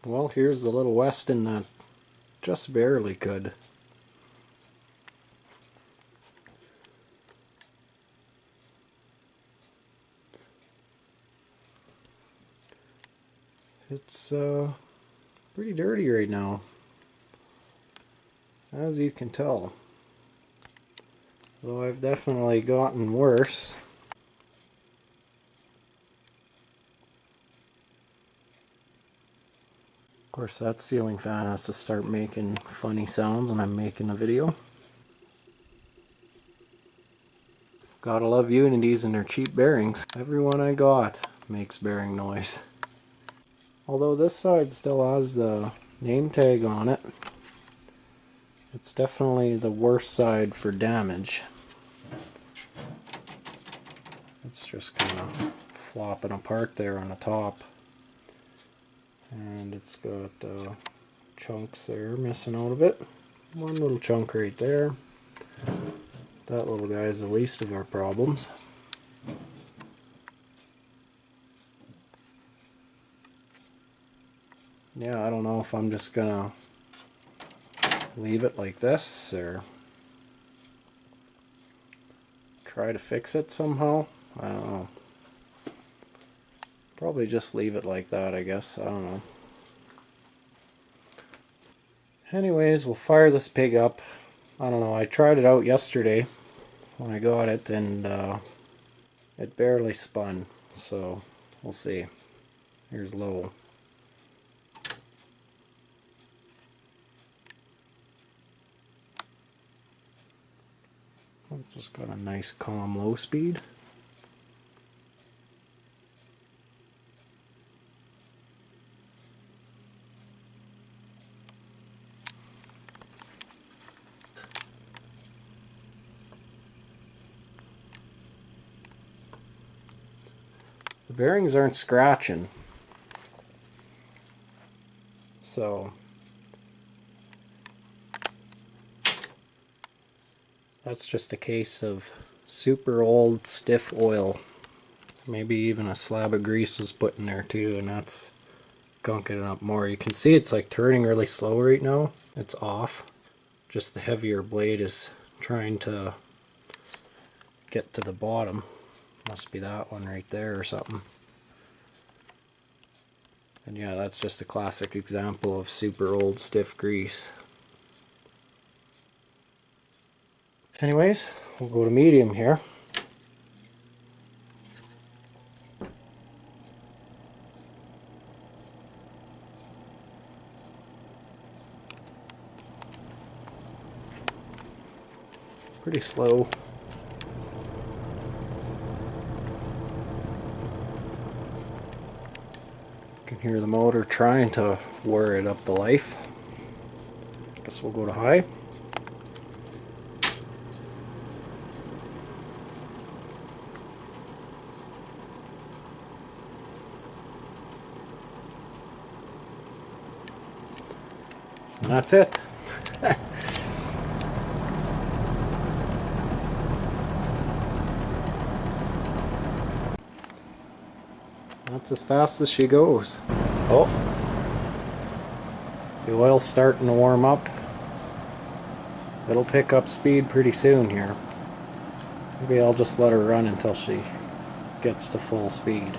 Well, here's the little Wesston that just barely could. It's pretty dirty right now, as you can tell. Though I've definitely gotten worse. Of course, that ceiling fan has to start making funny sounds when I'm making a video. Gotta love Unities and their cheap bearings. Every one I got makes bearing noise. Although this side still has the name tag on it, it's definitely the worst side for damage. It's just kind of flopping apart there on the top. And it's got chunks there missing out of it. One little chunk right there. That little guy is the least of our problems. Yeah, I don't know if I'm just gonna leave it like this or try to fix it somehow. I don't know. Probably just leave it like that, I guess. I don't know. Anyways, we'll fire this pig up. I don't know, I tried it out yesterday when I got it and it barely spun, so we'll see. Here's low. I've just got a nice calm low speed. The bearings aren't scratching, so that's just a case of super old stiff oil. Maybe even a slab of grease was put in there too, and that's gunking it up more. You can see it's like turning really slow right now. It's off. Just the heavier blade is trying to get to the bottom. Must be that one right there or something. And yeah, that's just a classic example of super old stiff grease. Anyways, we'll go to medium here. Pretty slow. You can hear the motor trying to wear it up to life. Guess we'll go to high. And that's it. That's as fast as she goes. Oh, the oil's starting to warm up. It'll pick up speed pretty soon here. Maybe I'll just let her run until she gets to full speed.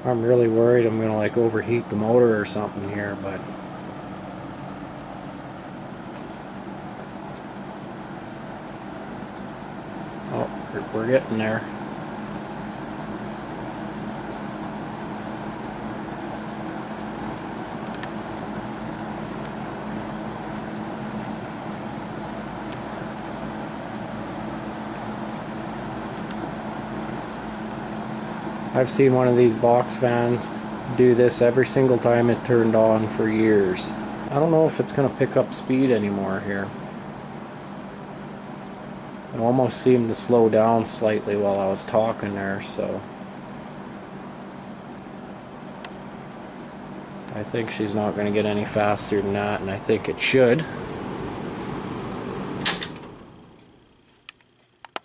I'm really worried I'm gonna like overheat the motor or something here, but oh, we're getting there. I've seen one of these box fans do this every single time it turned on for years. I don't know if it's going to pick up speed anymore here. It almost seemed to slow down slightly while I was talking there, so I think she's not going to get any faster than that, and I think it should.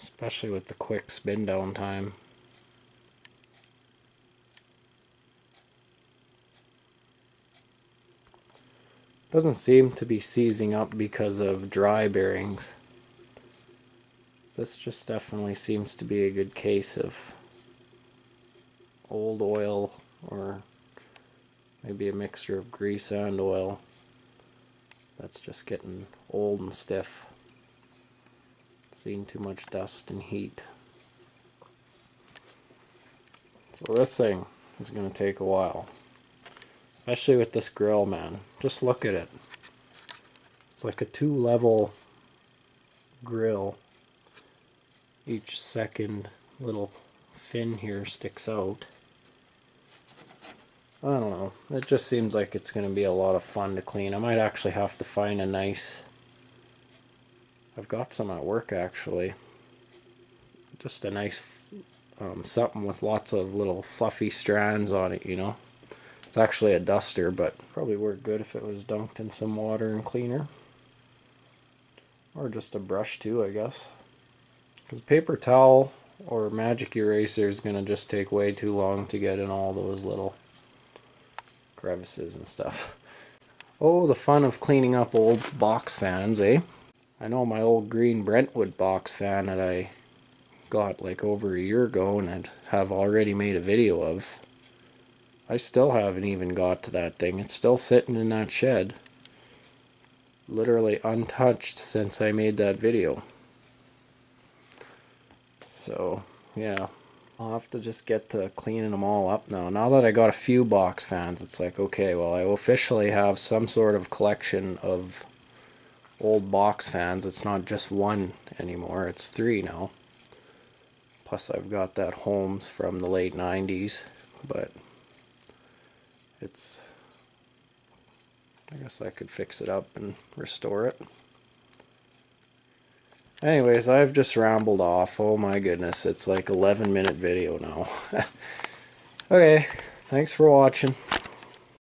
Especially with the quick spin down time. Doesn't seem to be seizing up because of dry bearings. This just definitely seems to be a good case of old oil, or maybe a mixture of grease and oil that's just getting old and stiff. Seeing too much dust and heat. So this thing is going to take a while. Especially with this grill, man. Just look at it. It's like a 2-level grill. Each second little fin here sticks out. I don't know. It just seems like it's going to be a lot of fun to clean. I might actually have to find a nice... I've got some at work actually. Just a nice something with lots of little fluffy strands on it, you know. It's actually a duster, but probably work good if it was dunked in some water and cleaner. Or just a brush too, I guess. Because paper towel or magic eraser is going to just take way too long to get in all those little crevices and stuff. Oh, the fun of cleaning up old box fans, eh? I know my old green Brentwood box fan that I got like over a year ago and I'd have already made a video of. I still haven't even got to that thing. It's still sitting in that shed. Literally untouched since I made that video. So, yeah. I'll have to just get to cleaning them all up now. Now that I got a few box fans, it's like, okay, well, I officially have some sort of collection of old box fans. It's not just one anymore, it's 3 now. Plus I've got that Holmes from the late 90s, but it's... I guess I could fix it up and restore it. Anyways, I've just rambled off. Oh my goodness, it's like 11-minute video now. Okay, thanks for watching.